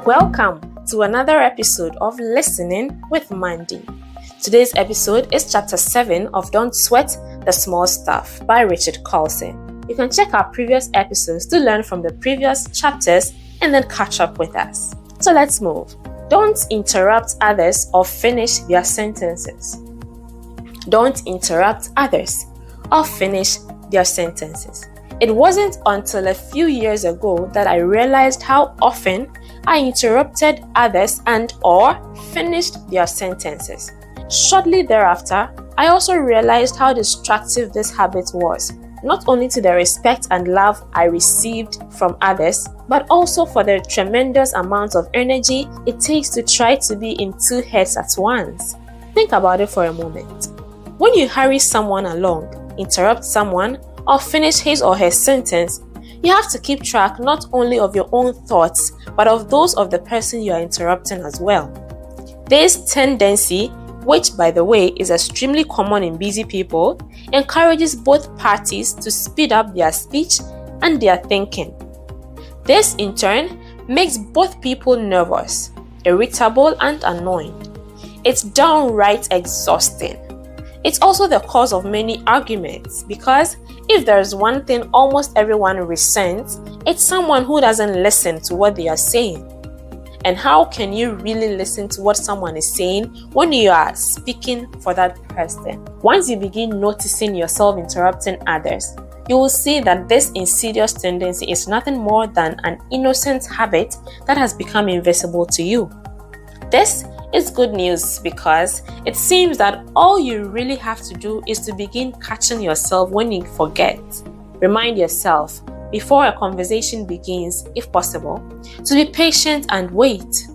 Welcome to another episode of Listening with Mandy. Today's episode is chapter 7 of Don't Sweat the Small Stuff by Richard Carlson. You can check our previous episodes to learn from the previous chapters and then catch up with us. So let's move. Don't interrupt others or finish their sentences. Don't interrupt others or finish their sentences. It wasn't until a few years ago that I realized how often I interrupted others and or finished their sentences. Shortly thereafter, I also realized how destructive this habit was, not only to the respect and love I received from others, but also for the tremendous amount of energy it takes to try to be in two heads at once. Think about it for a moment. When you hurry someone along, interrupt someone, or finish his or her sentence, you have to keep track not only of your own thoughts, but of those of the person you are interrupting as well. This tendency, which by the way is extremely common in busy people, encourages both parties to speed up their speech and their thinking. This in turn makes both people nervous, irritable, and annoyed. It's downright exhausting. It's also the cause of many arguments because if there's one thing almost everyone resents, it's someone who doesn't listen to what they are saying. And how can you really listen to what someone is saying when you are speaking for that person? Once you begin noticing yourself interrupting others, you will see that this insidious tendency is nothing more than an innocent habit that has become invisible to you. This is good news because it seems that all you really have to do is to begin catching yourself when you forget. Remind yourself before a conversation begins, if possible, to be patient and wait.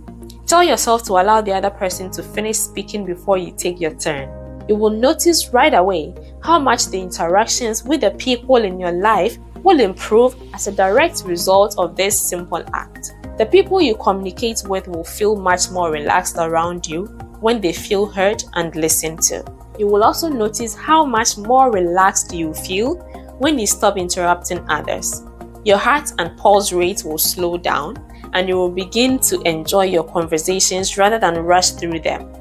Tell yourself to allow the other person to finish speaking before you take your turn. You will notice right away how much the interactions with the people in your life will improve as a direct result of this simple act. The people you communicate with will feel much more relaxed around you when they feel heard and listened to. You will also notice how much more relaxed you feel when you stop interrupting others. Your heart and pulse rate will slow down and you will begin to enjoy your conversations rather than rush through them.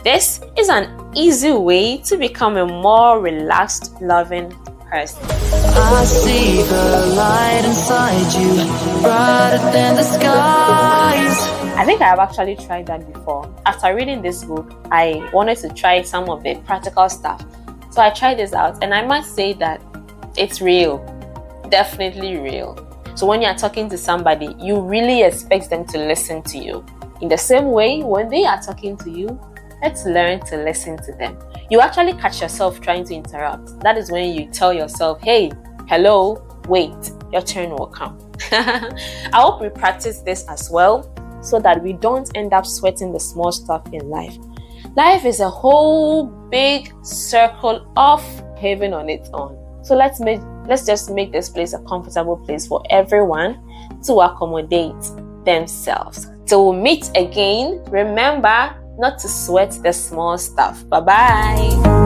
This is an easy way to become a more relaxed, loving person. I see the light inside you, brighter than the skies. I think I have actually tried that before. After reading this book, I wanted to try some of the practical stuff. So I tried this out and I must say that it's real. Definitely real. So when you're talking to somebody, you really expect them to listen to you. In the same way, when they are talking to you, let's learn to listen to them. You actually catch yourself trying to interrupt. That is when you tell yourself, hey, hello, wait, your turn will come. I hope we practice this as well so that we don't end up sweating the small stuff in life. Life is a whole big circle of heaven on its own. So let's just make this place a comfortable place for everyone to accommodate themselves. Till we meet again, remember not to sweat the small stuff. Bye-bye.